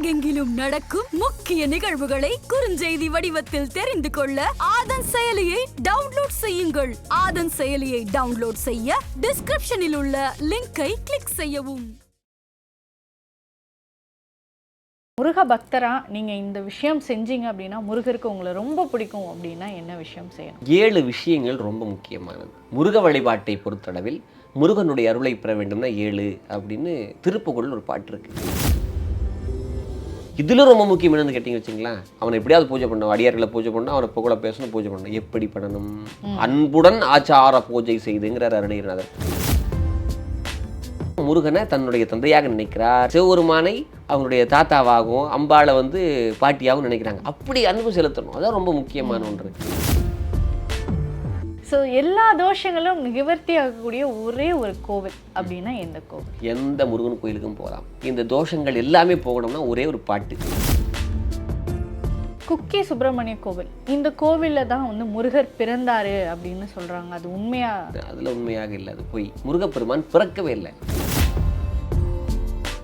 உலகெங்கிலும் நடக்கும் முக்கிய நிகழ்வுகளை குறுஞ்செய்தி வடிவத்தில் தெரிந்து கொள்ள ஆதன் செயலியை டவுன்லோட் செய்யுங்கள். ஆதன் செயலியை டவுன்லோட் செய்ய டிஸ்கிரிப்ஷனில் உள்ள லிங்கை கிளிக் செய்யவும். முருக பக்தரா நீங்கள் இந்த விஷயம் செஞ்சீங்க அப்படின்னா முருகருக்கு உங்களை ரொம்ப பிடிக்கும் அப்படின்னா என்ன விஷயம் செய்யணும்? 7 விஷயங்கள் ரொம்ப முக்கியமானது. முருக வழிபாட்டை பொறுத்தளவில் முருகனுடைய அருளை பெற வேண்டும்னா 7 அப்படின்னு திருப்புகழில் ஒரு பாட்டு இருக்கு. இதில் ரொம்ப முக்கியம் என்னன்னு கேட்டிங்க வச்சுங்களேன், அவனை எப்படியாவது பூஜை பண்ணணும், அடியார்களை பூஜை பண்ணணும், அவனை புகழ பேசணும், பூஜை பண்ணணும். எப்படி பண்ணணும்? அன்புடன் ஆச்சார பூஜை செய்துங்கிறார் அருணகிரிநாதர். முருகனை தன்னுடைய தந்தையாக நினைக்கிறார், சிவபெருமானை அவங்களுடைய தாத்தாவாகவும் அம்பாளை பாட்டியாகவும் நினைக்கிறாங்க. அப்படி அன்பு செலுத்தணும், அதான் ரொம்ப முக்கியமான ஒன்று. ஸோ எல்லா தோஷங்களும் நிவர்த்தி ஆகக்கூடிய ஒரே ஒரு கோவில் அப்படின்னா எந்த கோவில்? எந்த முருகன் கோயிலுக்கும் போகலாம். இந்த தோஷங்கள் எல்லாமே போகணும்னா ஒரே ஒரு பாட்டு. குக்கி சுப்பிரமணிய கோவில், இந்த கோவிலில் தான் முருகர் பிறந்தாரு அப்படின்னு சொல்றாங்க. அது உண்மையா? அதுல உண்மையாக இல்லை, அது போய். முருகப்பெருமான் பிறக்கவே இல்லை.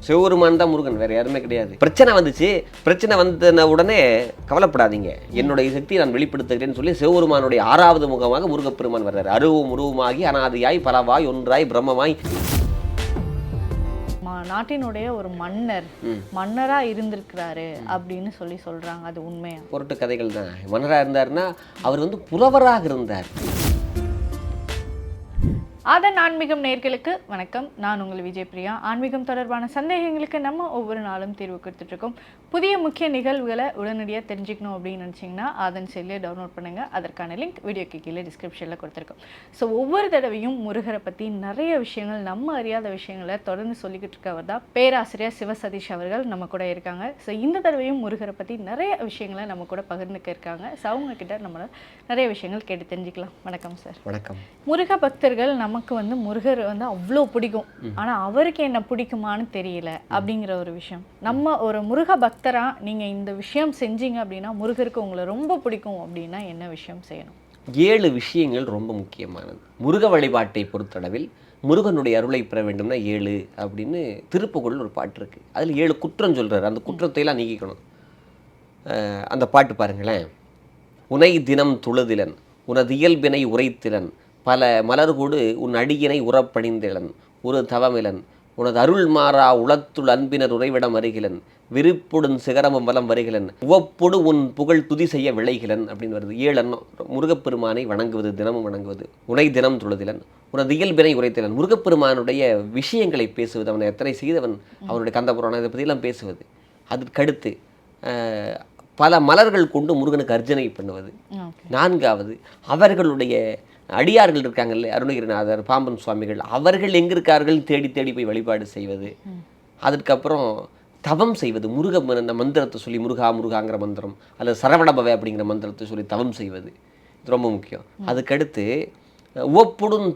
சிவபெருமான் தான் முருகன், வேற யாருமே கிடையாது. பிரச்சனை வந்துச்சு, பிரச்சனை வந்த உடனே கவலைப்படாதீங்க, என்னுடைய சக்தியை நான் வெளிப்படுத்துகிறேன்னு சொல்லி சிவபெருமானுடைய 6வது முகமாக முருகப்பெருமான் வர்றாரு. அருவும் உருவமாகி அனாதியாய் பலவாய் ஒன்றாய் பிரம்மமாய். நாட்டினுடைய ஒரு மன்னரா இருந்திருக்கிறாரு அப்படின்னு சொல்றாங்க. அது உண்மையா? பொருட்டு கதைகள் தான். மன்னராக இருந்தாருன்னா அவர் புலவராக இருந்தார். ஆதன் ஆன்மீகம் நேயர்களுக்கு வணக்கம். நான் உங்கள் விஜயபிரியா. ஆன்மீகம் தொடர்பான சந்தேகங்களுக்கு நம்ம ஒவ்வொரு நாளும் தீர்வு கொடுத்துட்ருக்கோம். புதிய முக்கிய நிகழ்வுகளை உடனடியாக தெரிஞ்சுக்கணும் அப்படின்னு நினச்சிங்கன்னா ஆதன் செயலியை டவுன்லோட் பண்ணுங்கள். அதற்கான லிங்க் வீடியோக்கு கீழே டிஸ்கிரிப்ஷனில் கொடுத்துருக்கோம். ஸோ ஒவ்வொரு தடவையும் முருகரை பற்றி நிறைய விஷயங்கள், நம்ம அறியாத விஷயங்களை தொடர்ந்து சொல்லிக்கிட்டு இருக்கவர் தான் பேராசிரியர் சிவசதீஷ் அவர்கள் நம்ம கூட இருக்காங்க. ஸோ இந்த தடவையும் முருகரை பற்றி நிறைய விஷயங்களை நம்ம கூட பகிர்ந்துக்க இருக்காங்க. ஸோ அவங்கக்கிட்ட நம்ம நிறைய விஷயங்கள் கேட்டு தெரிஞ்சுக்கலாம். வணக்கம் சார். வணக்கம். முருக பக்தர்கள் நமக்கு முருகர் அவ்வளோ பிடிக்கும், ஆனா அவருக்கு என்ன பிடிக்குமான்னு தெரியல அப்படிங்கிற ஒரு விஷயம். நம்ம ஒரு முருக பக்தரா நீங்க இந்த விஷயம் செஞ்சீங்க அப்படின்னா முருகருக்கு உங்களை ரொம்ப பிடிக்கும் அப்படின்னா என்ன விஷயம் செய்யணும்? 7 விஷயங்கள் ரொம்ப முக்கியமானது. முருக வழிபாட்டை பொறுத்தளவில் முருகனுடைய அருளை பெற வேண்டும்னா 7 அப்படின்னு திருப்புகழில் ஒரு பாட்டு இருக்கு. அதில் 7 குற்றம் சொல்றாரு. அந்த குற்றத்தையெல்லாம் நீக்கிக்கணும். அந்த பாட்டு பாருங்களேன். உனை தினம் துழுதிலன் உனது இயல்பினை உரைத்திலன் பல மலர்கூடு உன் அடியினை உறப்பணிந்திலன் ஒரு தவமிலன் உனது அருள் மாறா உளத்துள் அன்பினர் உறைவிடம் வருகிலன் விருப்புடன் சிகரமும் வலம் வருகிலன் உவப்பொடு உன் புகழ் துதி செய்ய விளைகிலன் அப்படின்னு வருது. 7 எண்ணம். முருகப்பெருமானை வணங்குவது, தினமும் வணங்குவது. உனை தினம் துழுதிலன் உனது இயல்பினை உரைத்திலன். முருகப்பெருமானுடைய விஷயங்களை பேசுவது, அவனை எத்தனை செய்தவன், அவனுடைய கந்தபுராணம், இதை பற்றியெல்லாம் பேசுவது. அதற்கடுத்து பல மலர்கள் கொண்டு முருகனுக்கு அர்ச்சனை பண்ணுவது. 4வது அவர்களுடைய அடியார்கள் இருக்காங்கல்ல, அருணகிரிநாதர், பாம்பன் சுவாமிகள், அவர்கள் எங்கே இருக்கார்கள் தேடி தேடி போய் வழிபாடு செய்வது. அதுக்கப்புறம் தவம் செய்வது. முருக மந்திரத்தை சொல்லி, முருகா முருகாங்கிற மந்திரம் அல்லது சரவணபவ அப்படிங்கிற மந்திரத்தை சொல்லி தவம் செய்வது. இது ரொம்ப முக்கியம். அதுக்கடுத்து உவப்புடன்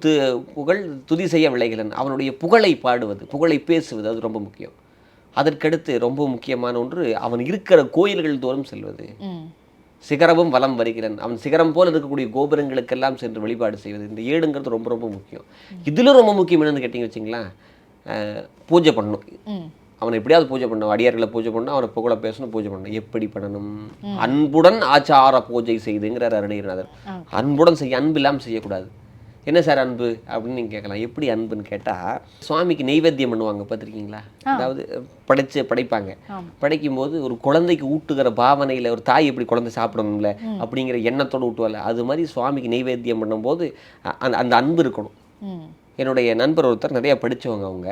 புகழ் துதி செய்ய விளைகிலன், அவனுடைய புகழை பாடுவது, புகழை பேசுவது. அது ரொம்ப முக்கியம். அதற்கடுத்து ரொம்ப முக்கியமான ஒன்று, அவன் இருக்கிற கோயில்கள் தோறும் செல்வது. சிகரமும் வலம் வருகிறன், அவன் சிகரம் போல் இருக்கக்கூடிய கோபுரங்களுக்கெல்லாம் சென்று வழிபாடு செய்வது. இந்த 7ங்கிறது ரொம்ப ரொம்ப முக்கியம். இதில் ரொம்ப முக்கியம் என்னன்னு கேட்டிங்க வச்சுங்களேன், பூஜை பண்ணணும். அவனை எப்படியாவது பூஜை பண்ணணும், அடியார்களை பூஜை பண்ணணும், அவனை புகழ பேசணும், பூஜை பண்ணணும். எப்படி பண்ணணும்? அன்புடன் ஆச்சார பூஜை செய்துங்கிறார் அருணகிரிநாதர். அன்புடன் செய்ய, அன்பு இல்லாமல் செய்யக்கூடாது. என்ன சார் அன்பு அப்படின்னு நீங்கள் கேட்கலாம். எப்படி அன்புன்னு கேட்டால், சுவாமிக்கு நெய்வேத்தியம் பண்ணுவாங்க, பார்த்துருக்கீங்களா? அதாவது படைப்பாங்க. படைக்கும்போது ஒரு குழந்தைக்கு ஊட்டுகிற பாவனையில், ஒரு தாய் எப்படி குழந்தை சாப்பிடணும்ல அப்படிங்கிற எண்ணத்தோடு ஊட்டுவாள். அது மாதிரி சுவாமிக்கு நெய்வேத்தியம் பண்ணும்போது அந்த அன்பு இருக்கணும். என்னுடைய நண்பர் ஒருத்தர், நிறையா படித்தவங்க, அவங்க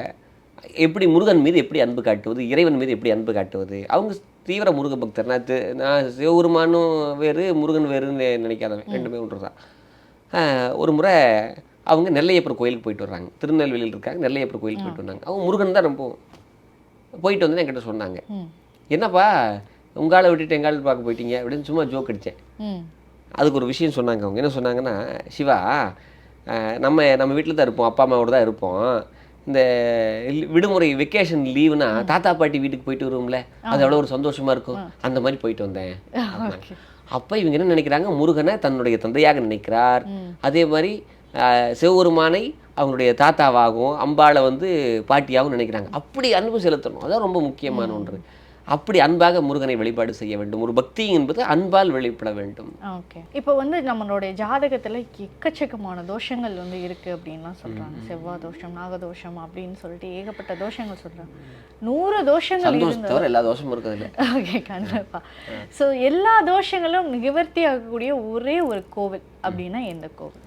எப்படி முருகன் மீது எப்படி அன்பு காட்டுவது, இறைவன் மீது எப்படி அன்பு காட்டுவது. அவங்க தீவிர முருக பக்தர். நான் சிவபெருமானும் வேறு முருகன் வேறுன்னு நினைக்காதவன், 2மே ஒன்று தான். ஒரு முறை அவங்க நெல்லையப்பர் கோயிலுக்கு போயிட்டு வர்றாங்க. திருநெல்வேலியில் இருக்காங்க, நெல்லையப்பர் கோயிலுக்கு போயிட்டு வந்தாங்க. அவங்க முருகன் தான் ரொம்ப போயிட்டு வந்து என்கிட்ட சொன்னாங்க, என்னப்பா உங்கால விட்டுட்டு எங்கால பார்க்க போயிட்டீங்க அப்படின்னு சும்மா ஜோக் அடித்தேன். அதுக்கு ஒரு விஷயம் சொன்னாங்க. அவங்க என்ன சொன்னாங்கன்னா, சிவா, நம்ம வீட்டில் தான் இருப்போம், அப்பா அம்மாவோட தான் இருப்போம். இந்த விடுமுறை வெக்கேஷன் லீவுனா தாத்தா பாட்டி வீட்டுக்கு போயிட்டு வருவோம்ல, அது எவ்வளோ ஒரு சந்தோஷமாக இருக்கும். அந்த மாதிரி போயிட்டு வந்தேன். அப்போ இவங்க என்ன நினைக்கிறாங்க, முருகனை தன்னுடைய தந்தையாக நினைக்கிறார். அதே மாதிரி சிவபெருமானை அவங்களுடைய தாத்தாவாகவும் அம்பாளை பாட்டியாகவும் நினைக்கிறாங்க. அப்படி அன்பு செலுத்தணும், அதான் ரொம்ப முக்கியமான ஒன்று. அப்படி அன்பாக முருகனை வழிபாடு செய்ய வேண்டும். ஒரு பக்தி என்பது அன்பால் வெளிப்பட வேண்டும். ஓகே. இப்போ வந்து நம்மளுடைய ஜாதகத்தில் எக்கச்சக்கமான தோஷங்கள் வந்து இருக்குது அப்படின்லாம் சொல்கிறாங்க. செவ்வாய் தோஷம், நாகதோஷம் அப்படின்னு சொல்லிட்டு ஏகப்பட்ட தோஷங்கள் சொல்கிறாங்க. 100 தோஷங்கள் தவிர எல்லா தோஷமும் இருக்கிறது. ஓகே, கண்டிப்பாக. ஸோ எல்லா தோஷங்களும் நிவர்த்தி ஆகக்கூடிய ஒரே ஒரு கோவில் அப்படின்னா எந்த கோவில்?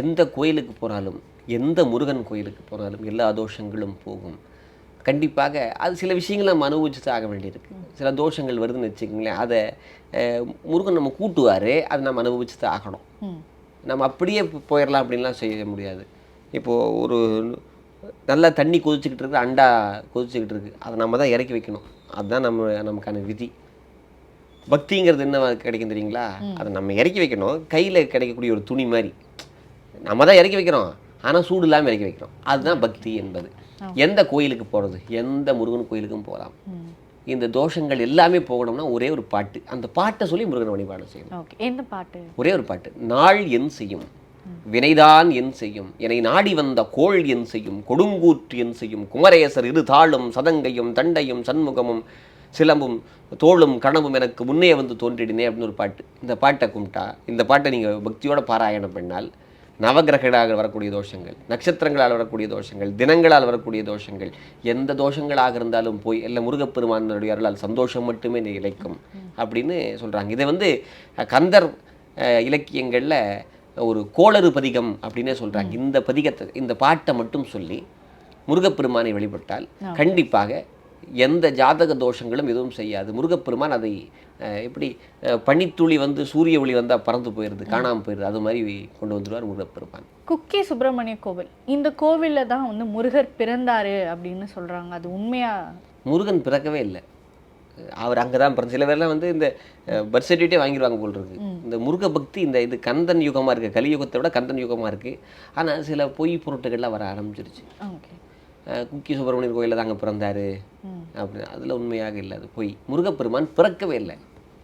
எந்த கோயிலுக்கு போனாலும், எந்த முருகன் கோயிலுக்கு போனாலும் எல்லா தோஷங்களும் போகும். கண்டிப்பாக அது சில விஷயங்கள் நம்ம அனுபவிச்சு தான் ஆக வேண்டியிருக்கு. சில தோஷங்கள் வருதுன்னு வச்சுக்கோங்களேன், அதை முருகன் நம்ம கூட்டுவார், அதை நம்ம அனுபவிச்சு தான் ஆகணும். நம்ம அப்படியே போயிடலாம் அப்படின்லாம் செய்ய முடியாது. இப்போது ஒரு நல்லா தண்ணி கொதிச்சுக்கிட்டு இருக்கு, அண்டா கொதிச்சுக்கிட்டு இருக்குது, அதை நம்ம தான் இறக்கி வைக்கணும். அதுதான் நமக்கான விதி. பக்திங்கிறது என்ன கிடைக்கும் தெரியுங்களா? அதை நம்ம இறக்கி வைக்கணும். கையில் கிடைக்கக்கூடிய ஒரு துணி மாதிரி நம்ம தான் இறக்கி வைக்கிறோம், ஆனால் சூடு இல்லாமல் இறக்கி வைக்கிறோம். அதுதான் பக்தி என்பது. எந்த கோயிலுக்கு போகிறது, எந்த முருகன் கோயிலுக்கும் போகலாம். இந்த தோஷங்கள் எல்லாமே போகணும்னா ஒரே ஒரு பாட்டு, அந்த பாட்டை சொல்லி முருகன் வழிபாடு செய்யணும். எந்த பாட்டு? ஒரே ஒரு பாட்டு. நாள் என் செய்யும், வினைதான் என் செய்யும், என்னை நாடி வந்த கோள் என் செய்யும், கொடுங்கூற்று என் செய்யும், குமரேசர் இரு தாளும் சதங்கையும் தண்டையும் சண்முகமும் சிலம்பும் தோளும் கனவும் எனக்கு முன்னே வந்து தோன்றிடினே அப்படின்னு ஒரு பாட்டு. இந்த பாட்டை கும்பிட்டா, இந்த பாட்டை நீங்கள் பக்தியோட பாராயணம் பண்ணால் நவகிரகங்களால் வரக்கூடிய தோஷங்கள், நட்சத்திரங்களால் வரக்கூடிய தோஷங்கள், தினங்களால் வரக்கூடிய தோஷங்கள், எந்த தோஷங்களாக இருந்தாலும் போய் எல்லாம் முருகப்பெருமானுடைய அருளால் சந்தோஷம் மட்டுமே நிலைக்கும் அப்படின்னு சொல்கிறாங்க. இதை வந்து கந்தர் இலக்கியங்களில் ஒரு கோளறு பதிகம் அப்படின்னே சொல்கிறாங்க. இந்த பதிகத்தை, இந்த பாட்டை மட்டும் சொல்லி முருகப்பெருமானை வழிபட்டால் கண்டிப்பாக எந்த ஜாதக தோஷங்களும் எதுவும் செய்யாது. முருகப்பெருமான் அதை எப்படி பனித்துளி வந்து சூரிய ஒளி வந்தால் பறந்து போயிடுது, காணாமல் போயிடுது, அது மாதிரி கொண்டு வந்துடுவார் முருகப்பெருமான். குக்கி சுப்பிரமணிய கோவில், இந்த கோவிலில் தான் வந்து முருகர் பிறந்தாரு அப்படின்னு சொல்கிறாங்க. அது உண்மையா? முருகன் பிறக்கவே இல்லை, அவர் அங்கே தான் பிறந்த. சில பேர்லாம் வந்து இந்த பர்த் சர்டிஃபிகேட்டே வாங்கிடுவாங்க போல் இருக்கு. இந்த முருக பக்தி இது கந்தன் யுகமாக இருக்குது, கலியுகத்தை விட கந்தன் யுகமாக இருக்குது. ஆனால் சில பொய் பொருட்டுகள்லாம் வர ஆரம்பிச்சிருச்சு. குக்கி சுப்பிரமணியர் கோயிலில் தாங்க பிறந்தாரு அப்படின்னு, அதில் உண்மையாக இல்லை, அது பொய். முருகப்பெருமான் பிறக்கவே இல்லை,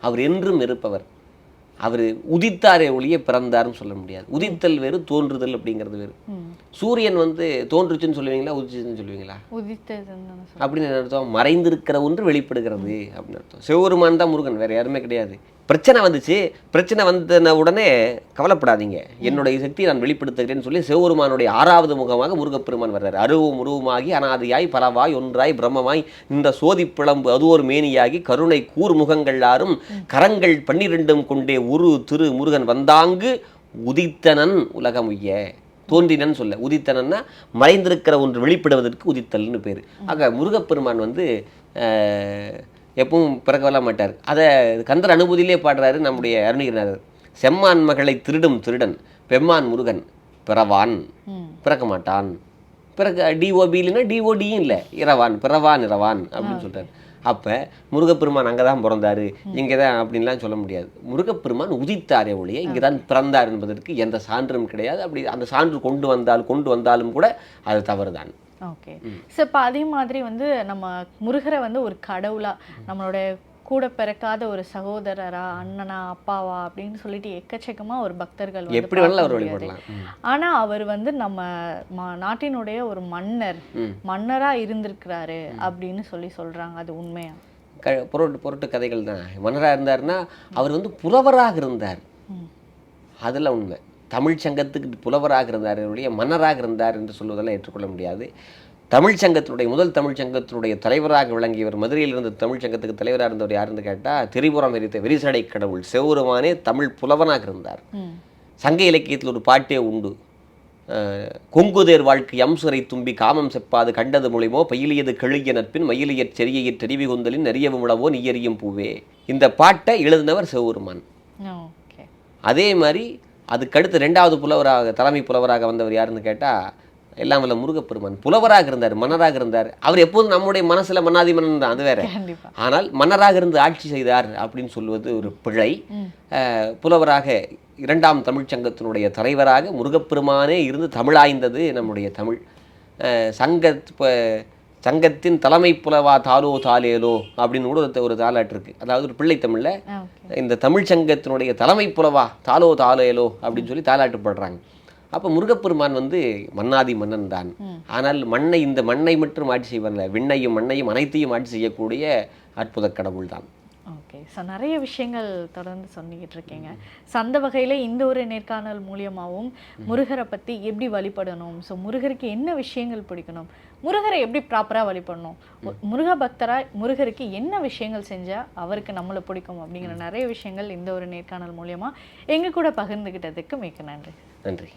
அவர் என்றும் இருப்பவர். அவர் உதித்தாரே ஒழிய பிறந்தாருன்னு சொல்ல முடியாது. உதித்தல் வேறு, தோன்றுதல் அப்படிங்கிறது வேறு. சூரியன் வந்து தோன்றுச்சுன்னு சொல்லுவீங்களா, உதிச்சுன்னு சொல்லுவீங்களா? அப்படின்னு அர்த்தம், மறைந்திருக்கிற ஒன்று வெளிப்படுகிறது அப்படின்னு அர்த்தம். சிவபெருமான் தான் முருகன், வேற யாருமே கிடையாது. பிரச்சனை வந்துச்சு, பிரச்சனை வந்த உடனே கவலைப்படாதீங்க, என்னுடைய சக்தியை நான் வெளிப்படுத்துகிறேன்னு சொல்லி சிவபெருமானுடைய 6வது முகமாக முருகப்பெருமான் வர்றார். அருவும் உருவமாகி அனாதியாய் பலவாய் ஒன்றாய் பிரம்மமாய் இந்த சோதி பிளம்பு அது ஒரு மேனியாகி கருணை கூர் முகங்கள் ஆறும் கரங்கள் 12 கொண்டே உரு திரு முருகன் வந்தாங்கு உதித்தனன் உலகம் உய்ய. தோன்றினன்னு சொல்ல, உதித்தனன்னா மறைந்திருக்கிற ஒன்று வெளிப்படுவதற்கு உதித்தல்னு பேர். ஆக முருகப்பெருமான் வந்து எப்பவும் பிறக்கவெல்லாம் மாட்டார். அதை கந்தர் அனுபூதியிலே பாடுறாரு நம்முடைய அருணகிரிநாதர். செம்மான் மகளை திருடும் திருடன் பெம்மான் முருகன் பிறவான், பிறக்க மாட்டான். பிறக்க டிஓபி இல்லைன்னா டிஓடியும் இல்லை, இரவான், பிறவான் இரவான் அப்படின்னு சொல்கிறார். அப்போ முருகப்பெருமான் அங்கே தான் பிறந்தாரு, இங்கே தான் அப்படின்லாம் சொல்ல முடியாது. முருகப்பெருமான் உதித்தாரே ஒழிய இங்கே தான் பிறந்தார் என்பதற்கு எந்த சான்றும் கிடையாது. அப்படி அந்த சான்று கொண்டு வந்தாலும் கூட அது தவறு தான். ஓகே. ஸோ இப்போ அதே மாதிரி வந்து நம்ம முருகரை வந்து ஒரு கடவுளாக, நம்மளோட கூட பிறக்காத ஒரு சகோதரரா, அண்ணனா, அப்பாவா அப்படின்னு சொல்லிட்டு எக்கச்சக்கமாக ஒரு பக்தர்கள் எப்படி வேணாலும் அவர் வழிபடலாம். ஆனால் அவர் வந்து நம்ம நாட்டினுடைய ஒரு மன்னராக இருந்திருக்கிறாரு அப்படின்னு சொல்கிறாங்க. அது உண்மையா? பொருட்டு கதைகள் தான். மன்னராக இருந்தாருன்னா அவர் வந்து புலவராக இருந்தார், அதில் உண்மை. தமிழ் சங்கத்துக்கு புலவராக இருந்தார், மன்னராக இருந்தார் என்று சொல்வதெல்லாம் ஏற்றுக்கொள்ள முடியாது. தமிழ் சங்கத்தினுடைய முதல் தமிழ் சங்கத்தினுடைய தலைவராக விளங்கியவர், மதுரையில் இருந்த தமிழ் சங்கத்துக்கு தலைவராக இருந்தவர் யாருன்னு கேட்டால் திரிபுரம் எரித்த வெறிசடை கடவுள் சிவபெருமானே தமிழ் புலவனாக இருந்தார். சங்க இலக்கியத்தில் ஒரு பாட்டே உண்டு, கொங்குதேர் வாழ்க்கை அம்சுரை தும்பி காமம் செப்பாது கண்டது மொழிமோ பயிலியது கெழுகிய நட்பின் மயிலியற் செறியையற் தெரிவி கொந்தலின் நெறியவும் உளவோ நீயறியும் பூவே. இந்த பாட்டை எழுதினவர் சிவபெருமான். அதே மாதிரி அதுக்கடுத்து 2வது புலவராக, தலைமை புலவராக வந்தவர் யாருன்னு கேட்டால் எல்லாம் வல்ல முருகப்பெருமான். புலவராக இருந்தார், மன்னராக இருந்தார். அவர் எப்போதும் நம்முடைய மனசில் மன்னாதி மன்னன் தான், அது வேற. ஆனால் மன்னராக இருந்து ஆட்சி செய்தார் அப்படின்னு சொல்வது ஒரு பிழை. புலவராக 2ஆம் தமிழ்ச்சங்கத்தினுடைய தலைவராக முருகப்பெருமானே இருந்து தமிழாய்ந்தது நம்முடைய தமிழ். சங்கத்தின் தலைமை புலவா தாலோ தாலேலோ அப்படின்னு கூட ஒரு தாலாட்டு இருக்கு. அதாவது ஒரு பிள்ளை தமிழ்ல இந்த தமிழ் சங்கத்தினுடைய தலைமை புலவா தாலோ தாலேலோ அப்படின்னு சொல்லி தாலாட்டு பாடுறாங்க. அப்போ முருகப்பெருமான் வந்து மன்னாதி மன்னன் தான். ஆனால் இந்த மண்ணை மட்டும் ஆட்சி செய்வதில்லை, விண்ணையும் மண்ணையும் அனைத்தையும் ஆட்சி செய்யக்கூடிய அற்புத கடவுள் தான். ஓகே, ஸோ நிறைய விஷயங்கள் தொடர்ந்து சொல்லிக்கிட்டு இருக்கீங்க. ஸோ அந்த வகையில் இந்த ஒரு நேர்காணல் மூலியமாகவும் முருகரை பற்றி எப்படி வழிபடணும், ஸோ முருகருக்கு என்ன விஷயங்கள் பிடிக்கணும், முருகரை எப்படி ப்ராப்பராக வழிபடணும், முருக பக்தராக முருகருக்கு என்ன விஷயங்கள் செஞ்சால் அவருக்கு நம்மளை பிடிக்கும் அப்படிங்கிற நிறைய விஷயங்கள் இந்த ஒரு நேர்காணல் மூலியமாக எங்கள் கூட பகிர்ந்துக்கிட்டதுக்கு மிக்க நன்றி. நன்றி.